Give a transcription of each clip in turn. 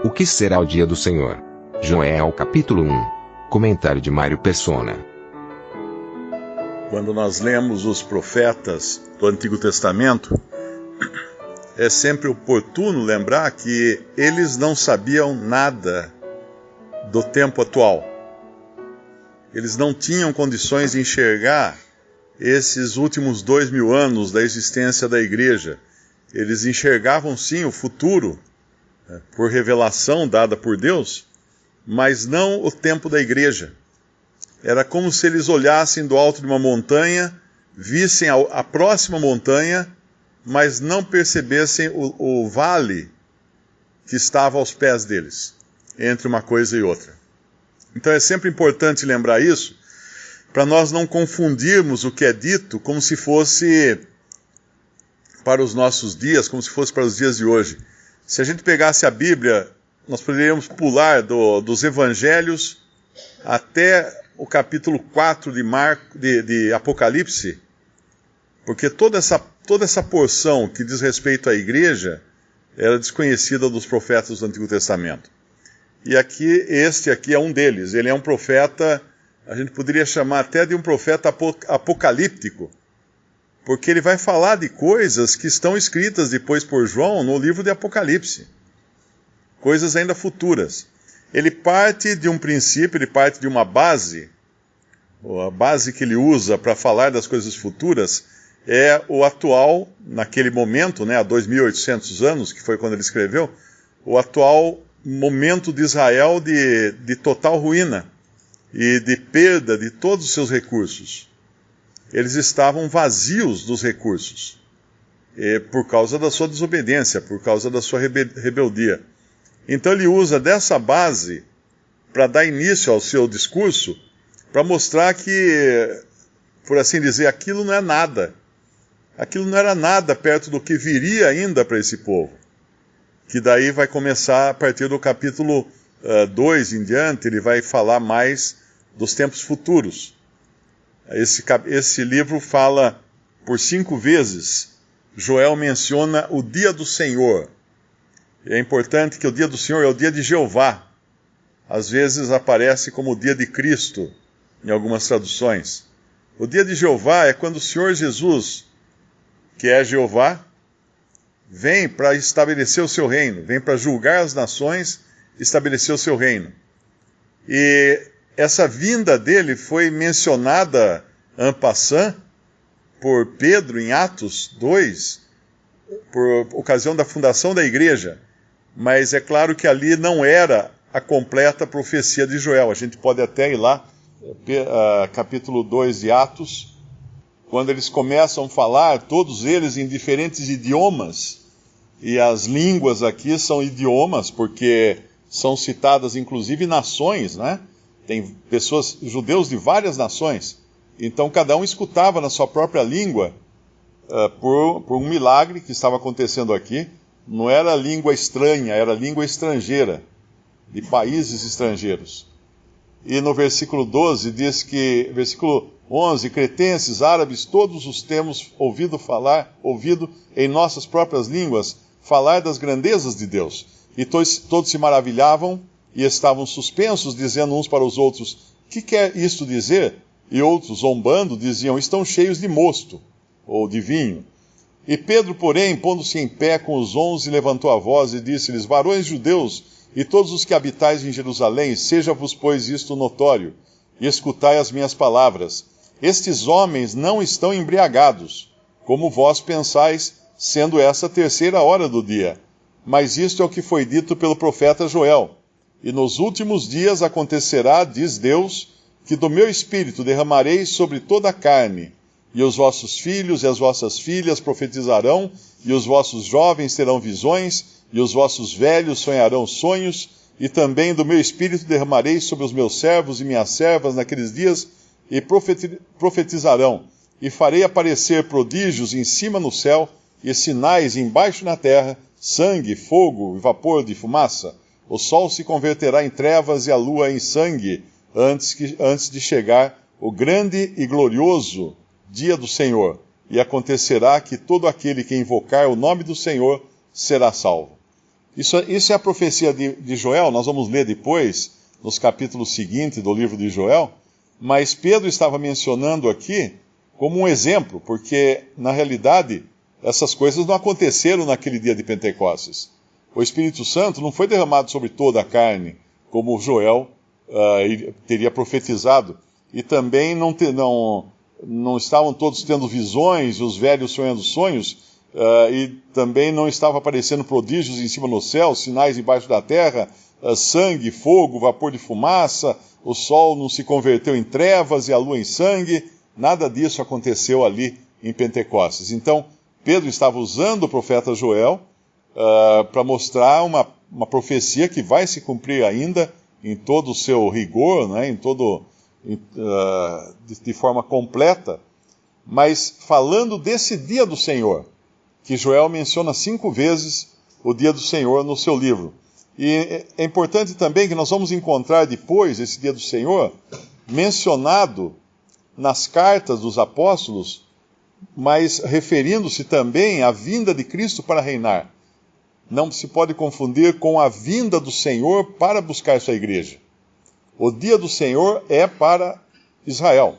O que será o dia do Senhor? Joel capítulo 1. Comentário de Mário Persona. Quando nós lemos os profetas do Antigo Testamento, é sempre oportuno lembrar que eles não sabiam nada do tempo atual. Eles não tinham condições de enxergar esses últimos 2000 anos da existência da igreja. Eles enxergavam sim o futuro, por revelação dada por Deus, mas não o tempo da igreja. Era como se eles olhassem do alto de uma montanha, vissem a próxima montanha, mas não percebessem o vale que estava aos pés deles, entre uma coisa e outra. Então é sempre importante lembrar isso, para nós não confundirmos o que é dito como se fosse para os nossos dias, como se fosse para os dias de hoje. Se a gente pegasse a Bíblia, nós poderíamos pular dos Evangelhos até o capítulo 4 de Apocalipse, porque toda essa porção que diz respeito à igreja era desconhecida dos profetas do Antigo Testamento. E este aqui é um deles. Ele é um profeta, a gente poderia chamar até de um profeta apocalíptico, porque ele vai falar de coisas que estão escritas depois por João no livro de Apocalipse. Coisas ainda futuras. Ele parte de um princípio, ele parte de uma base. A base que ele usa para falar das coisas futuras é o atual, naquele momento, há 2.800 anos, que foi quando ele escreveu, o atual momento de Israel de total ruína e de perda de todos os seus recursos. Eles estavam vazios dos recursos, por causa da sua desobediência, por causa da sua rebeldia. Então ele usa dessa base para dar início ao seu discurso, para mostrar que, por assim dizer, aquilo não é nada. Aquilo não era nada perto do que viria ainda para esse povo. Que daí vai começar a partir do capítulo 2 em diante, ele vai falar mais dos tempos futuros. Esse livro fala por 5 vezes, Joel menciona o dia do Senhor. E é importante que o dia do Senhor é o dia de Jeová. Às vezes aparece como o dia de Cristo, em algumas traduções. O dia de Jeová é quando o Senhor Jesus, que é Jeová, vem para estabelecer o seu reino, vem para julgar as nações, estabelecer o seu reino. E essa vinda dele foi mencionada en passant por Pedro em Atos 2, por ocasião da fundação da igreja, mas é claro que ali não era a completa profecia de Joel. A gente pode até ir lá, capítulo 2 de Atos, quando eles começam a falar, todos eles em diferentes idiomas, e as línguas aqui são idiomas, porque são citadas inclusive nações, né? Tem pessoas, judeus de várias nações, então cada um escutava na sua própria língua, por um milagre que estava acontecendo aqui. Não era língua estranha, era língua estrangeira, de países estrangeiros. E no versículo 12 diz que, versículo 11, cretenses, árabes, todos os temos ouvido em nossas próprias línguas, falar das grandezas de Deus. E todos se maravilhavam e estavam suspensos, dizendo uns para os outros, que quer isto dizer? E outros, zombando, diziam, estão cheios de mosto, ou de vinho. E Pedro, porém, pondo-se em pé com os 11, levantou a voz e disse-lhes, varões judeus, e todos os que habitais em Jerusalém, seja-vos, pois, isto notório, e escutai as minhas palavras. Estes homens não estão embriagados, como vós pensais, sendo essa a 3ª hora do dia. Mas isto é o que foi dito pelo profeta Joel. E nos últimos dias acontecerá, diz Deus, que do meu espírito derramarei sobre toda a carne, e os vossos filhos e as vossas filhas profetizarão, e os vossos jovens terão visões, e os vossos velhos sonharão sonhos, e também do meu espírito derramarei sobre os meus servos e minhas servas naqueles dias, e profetizarão, e farei aparecer prodígios em cima no céu, e sinais embaixo na terra, sangue, fogo e vapor de fumaça. O sol se converterá em trevas e a lua em sangue, antes de chegar o grande e glorioso dia do Senhor. E acontecerá que todo aquele que invocar o nome do Senhor será salvo. Isso é a profecia de Joel, nós vamos ler depois, nos capítulos seguintes do livro de Joel, mas Pedro estava mencionando aqui como um exemplo, porque, na realidade, essas coisas não aconteceram naquele dia de Pentecostes. O Espírito Santo não foi derramado sobre toda a carne, como Joel teria profetizado, e também não estavam todos tendo visões, os velhos sonhando sonhos, e também não estava aparecendo prodígios em cima no céu, sinais embaixo da terra, sangue, fogo, vapor de fumaça, o sol não se converteu em trevas e a lua em sangue. Nada disso aconteceu ali em Pentecostes. Então, Pedro estava usando o profeta Joel para mostrar uma profecia que vai se cumprir ainda em todo o seu rigor, né, de forma completa, mas falando desse dia do Senhor, que Joel menciona 5 vezes o dia do Senhor no seu livro. E é importante também que nós vamos encontrar depois esse dia do Senhor mencionado nas cartas dos apóstolos, mas referindo-se também à vinda de Cristo para reinar. Não se pode confundir com a vinda do Senhor para buscar sua igreja. O dia do Senhor é para Israel.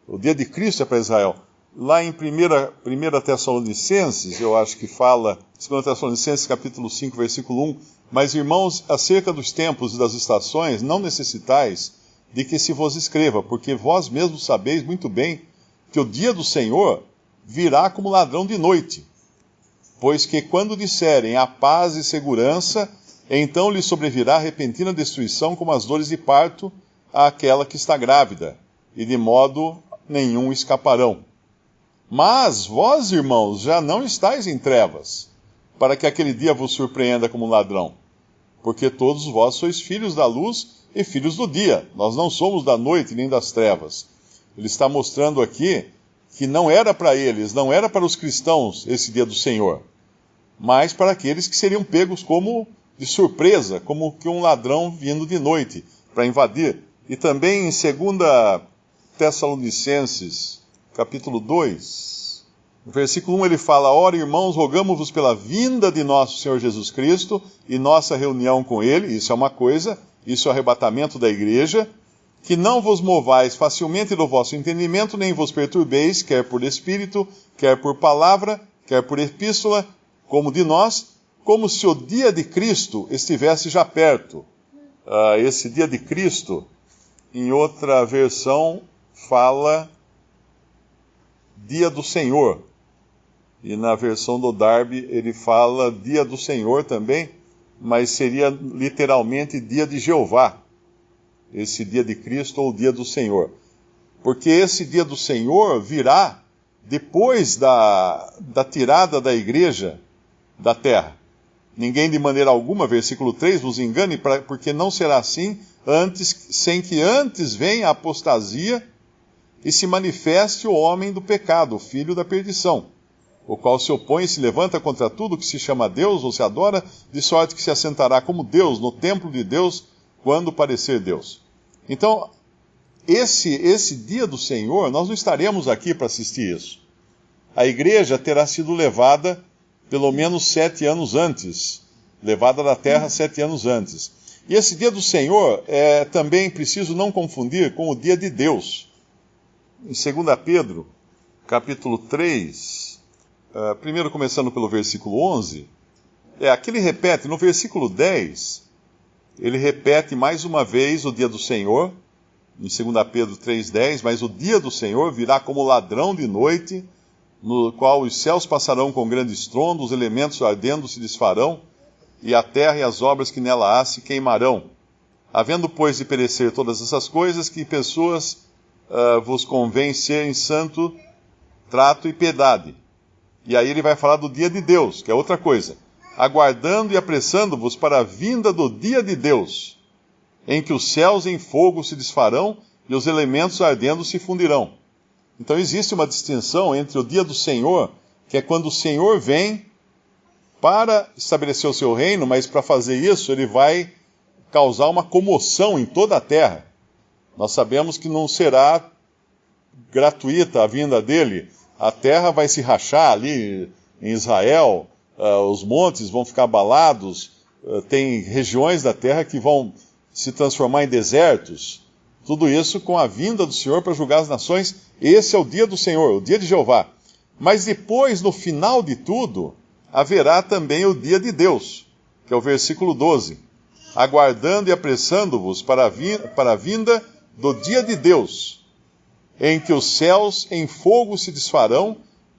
O dia de Cristo é para Israel. Lá em 1 Tessalonicenses, eu acho que fala, 2 Tessalonicenses capítulo 5, versículo 1, mas irmãos, acerca dos tempos e das estações, não necessitais de que se vos escreva, porque vós mesmos sabeis muito bem que o dia do Senhor virá como ladrão de noite. Pois que quando disserem a paz e segurança, então lhe sobrevirá repentina destruição como as dores de parto àquela que está grávida, e de modo nenhum escaparão. Mas vós, irmãos, já não estáis em trevas, para que aquele dia vos surpreenda como ladrão. Porque todos vós sois filhos da luz e filhos do dia. Nós não somos da noite nem das trevas. Ele está mostrando aqui que não era para eles, não era para os cristãos esse dia do Senhor, mas para aqueles que seriam pegos como de surpresa, como que um ladrão vindo de noite para invadir. E também em 2 Tessalonicenses, capítulo 2, no versículo 1 ele fala: ora, irmãos, rogamo-vos pela vinda de nosso Senhor Jesus Cristo e nossa reunião com ele, isso é uma coisa, isso é o arrebatamento da igreja, que não vos movais facilmente do vosso entendimento, nem vos perturbeis, quer por espírito, quer por palavra, quer por epístola, como de nós, como se o dia de Cristo estivesse já perto. Esse dia de Cristo, em outra versão, fala dia do Senhor. E na versão do Darby ele fala dia do Senhor também, mas seria literalmente dia de Jeová. Esse dia de Cristo ou dia do Senhor. Porque esse dia do Senhor virá depois da tirada da igreja da terra. Ninguém de maneira alguma, versículo 3, vos engane, porque não será assim sem que antes venha a apostasia e se manifeste o homem do pecado, o filho da perdição, o qual se opõe e se levanta contra tudo que se chama Deus ou se adora, de sorte que se assentará como Deus no templo de Deus, quando parecer Deus. Então, esse dia do Senhor, nós não estaremos aqui para assistir isso. A igreja terá sido levada pelo menos 7 anos antes, levada da terra 7 anos antes. E esse dia do Senhor é também preciso não confundir com o dia de Deus. Em 2 Pedro, capítulo 3, primeiro começando pelo versículo 11, aqui ele repete, no versículo 10, ele repete mais uma vez o dia do Senhor, em 2 Pedro 3,10, mas o dia do Senhor virá como ladrão de noite, no qual os céus passarão com grande estrondo, os elementos ardendo se desfarão, e a terra e as obras que nela há se queimarão. Havendo, pois, de perecer todas essas coisas, que pessoas vos convém ser em santo trato e piedade. E aí ele vai falar do dia de Deus, que é outra coisa. Aguardando e apressando-vos para a vinda do dia de Deus, em que os céus em fogo se desfarão e os elementos ardendo se fundirão. Então existe uma distinção entre o dia do Senhor, que é quando o Senhor vem para estabelecer o seu reino, mas para fazer isso ele vai causar uma comoção em toda a terra. Nós sabemos que não será gratuita a vinda dele. A terra vai se rachar ali em Israel, os montes vão ficar abalados, tem regiões da terra que vão se transformar em desertos. Tudo isso com a vinda do Senhor para julgar as nações. Esse é o dia do Senhor, o dia de Jeová. Mas depois, no final de tudo, haverá também o dia de Deus, que é o versículo 12. Aguardando e apressando-vos para a vinda do dia de Deus, em que os céus em fogo se desfarão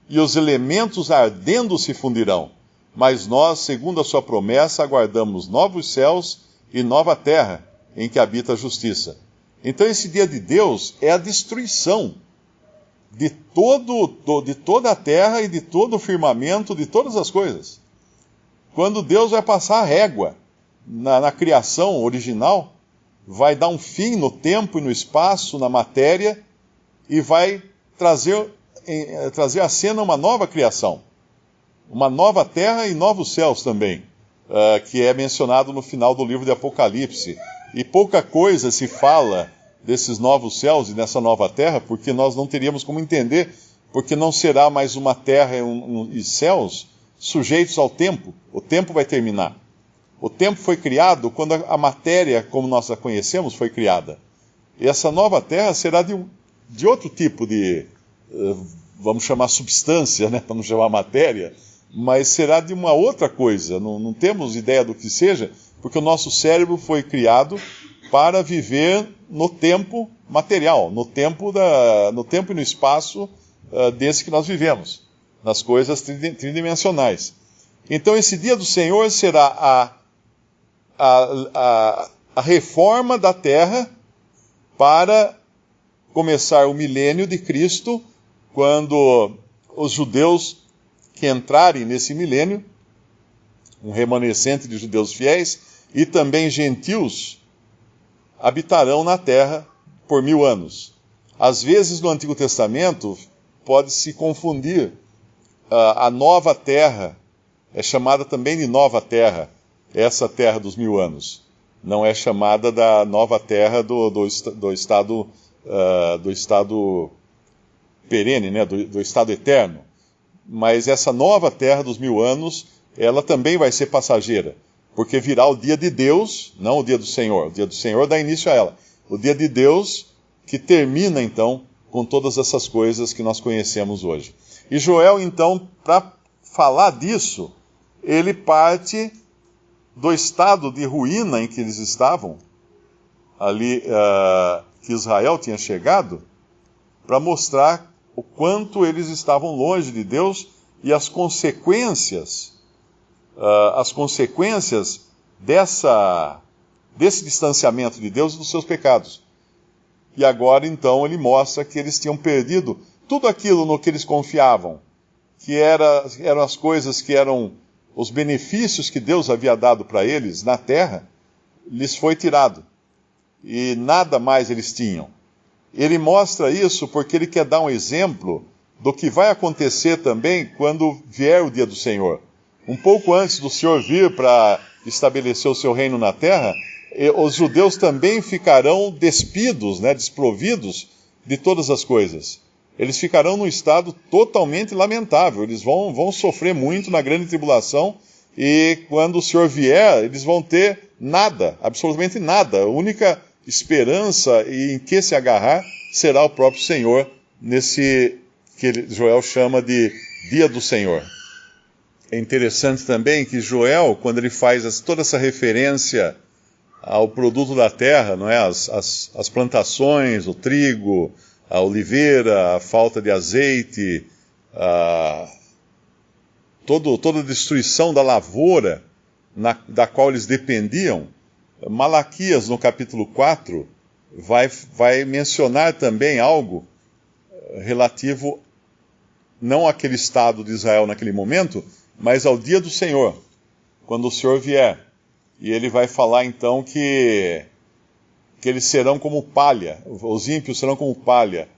e os elementos ardendo se fundirão. Mas nós, segundo a sua promessa, aguardamos novos céus e nova terra, em que habita a justiça. Então esse dia de Deus é a destruição de toda a terra e de todo o firmamento, de todas as coisas. Quando Deus vai passar a régua na criação original, vai dar um fim no tempo e no espaço, na matéria, e vai trazer à cena uma nova criação. Uma nova terra e novos céus também, que é mencionado no final do livro de Apocalipse. E pouca coisa se fala desses novos céus e dessa nova terra, porque nós não teríamos como entender, porque não será mais uma terra e céus sujeitos ao tempo. O tempo vai terminar. O tempo foi criado quando a matéria, como nós a conhecemos, foi criada. E essa nova terra será de outro tipo de, vamos chamar substância, né, para não chamar matéria, mas será de uma outra coisa. Não temos ideia do que seja, porque o nosso cérebro foi criado para viver no tempo material, no tempo e no espaço desse que nós vivemos, nas coisas tridimensionais. Então esse dia do Senhor será a reforma da terra para começar o milênio de Cristo, quando os judeus que entrarem nesse milênio, um remanescente de judeus fiéis, e também gentios, habitarão na terra por 1000 anos. Às vezes no Antigo Testamento pode-se confundir a nova terra, é chamada também de nova terra, essa terra dos 1000 anos. Não é chamada da nova terra do estado perene, né? do estado eterno. Mas essa nova terra dos 1000 anos, ela também vai ser passageira, porque virá o dia de Deus, não o dia do Senhor. O dia do Senhor dá início a ela. O dia de Deus que termina, então, com todas essas coisas que nós conhecemos hoje. E Joel, então, para falar disso, ele parte do estado de ruína em que eles estavam, ali que Israel tinha chegado, para mostrar o quanto eles estavam longe de Deus e as consequências desse distanciamento de Deus e dos seus pecados. E agora, então, ele mostra que eles tinham perdido tudo aquilo no que eles confiavam, que eram as coisas que eram os benefícios que Deus havia dado para eles na terra, lhes foi tirado. E nada mais eles tinham. Ele mostra isso porque ele quer dar um exemplo do que vai acontecer também quando vier o dia do Senhor. Um pouco antes do Senhor vir para estabelecer o seu reino na terra, os judeus também ficarão despidos, né, desprovidos de todas as coisas. Eles ficarão num estado totalmente lamentável. Eles vão sofrer muito na grande tribulação, e quando o Senhor vier, eles vão ter nada, absolutamente nada. A única esperança em que se agarrar será o próprio Senhor, nesse que Joel chama de dia do Senhor. É interessante também que Joel, quando ele faz toda essa referência ao produto da terra, não é? As plantações, o trigo, a oliveira, a falta de azeite, toda a destruição da lavoura da qual eles dependiam, Malaquias, no capítulo 4, vai mencionar também algo relativo não àquele estado de Israel naquele momento, mas ao dia do Senhor, quando o Senhor vier. E ele vai falar então que eles serão como palha, os ímpios serão como palha.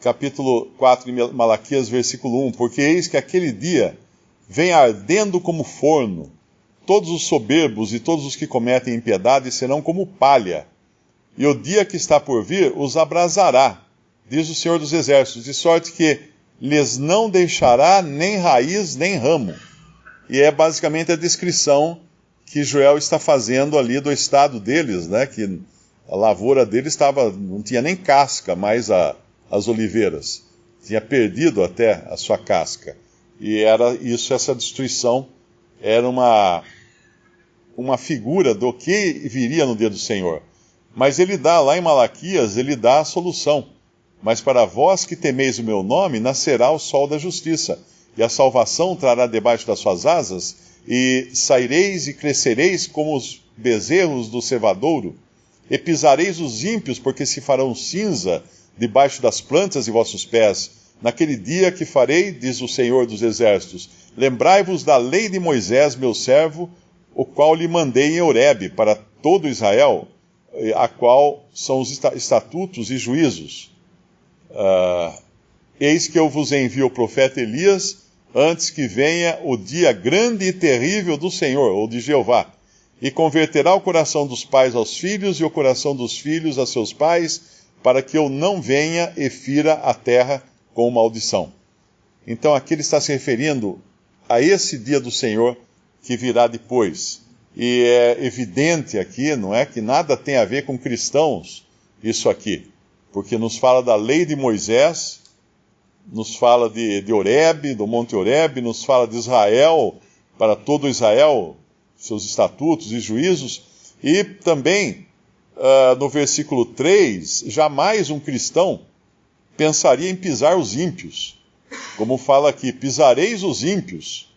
Capítulo 4 de Malaquias, versículo 1, porque eis que aquele dia vem ardendo como forno, todos os soberbos e todos os que cometem impiedade serão como palha, e o dia que está por vir os abrasará, diz o Senhor dos Exércitos, de sorte que lhes não deixará nem raiz nem ramo. E é basicamente a descrição que Joel está fazendo ali do estado deles, né? Que a lavoura deles não tinha nem casca mais as oliveiras. Tinha perdido até a sua casca. E essa destruição era uma figura do que viria no dia do Senhor. Mas ele dá, lá em Malaquias, ele dá a solução. Mas para vós que temeis o meu nome, nascerá o sol da justiça, e a salvação trará debaixo das suas asas, e saireis e crescereis como os bezerros do cevadouro, e pisareis os ímpios, porque se farão cinza debaixo das plantas de vossos pés. Naquele dia que farei, diz o Senhor dos Exércitos, lembrai-vos da lei de Moisés, meu servo, o qual lhe mandei em Horebe, para todo Israel, a qual são os estatutos e juízos. Eis que eu vos envio o profeta Elias, antes que venha o dia grande e terrível do Senhor, ou de Jeová, e converterá o coração dos pais aos filhos e o coração dos filhos a seus pais, para que eu não venha e fira a terra com maldição. Então aqui ele está se referindo a esse dia do Senhor que virá depois. E é evidente aqui, não é, que nada tem a ver com cristãos, isso aqui. Porque nos fala da lei de Moisés, nos fala de Horebe, do Monte Horebe, nos fala de Israel, para todo Israel, seus estatutos e juízos. E também, no versículo 3, jamais um cristão pensaria em pisar os ímpios. Como fala aqui, pisareis os ímpios.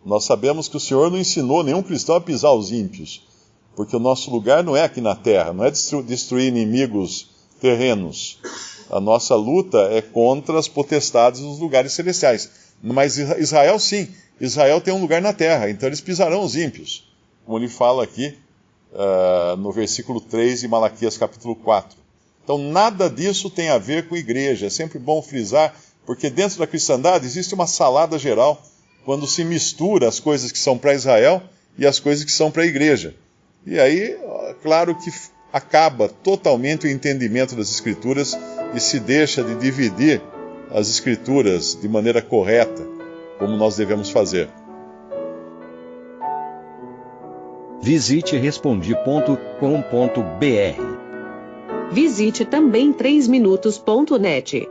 Nós sabemos que o Senhor não ensinou nenhum cristão a pisar os ímpios, porque o nosso lugar não é aqui na terra, não é destruir inimigos terrenos. A nossa luta é contra as potestades dos lugares celestiais. Mas Israel sim, Israel tem um lugar na terra, então eles pisarão os ímpios, como ele fala aqui no versículo 3 de Malaquias capítulo 4. Então nada disso tem a ver com igreja, é sempre bom frisar, porque dentro da cristandade existe uma salada geral, quando se mistura as coisas que são para Israel e as coisas que são para a igreja. E aí, claro que acaba totalmente o entendimento das Escrituras e se deixa de dividir as Escrituras de maneira correta, como nós devemos fazer. Visite Respondi.com.br. Visite também 3minutos.net.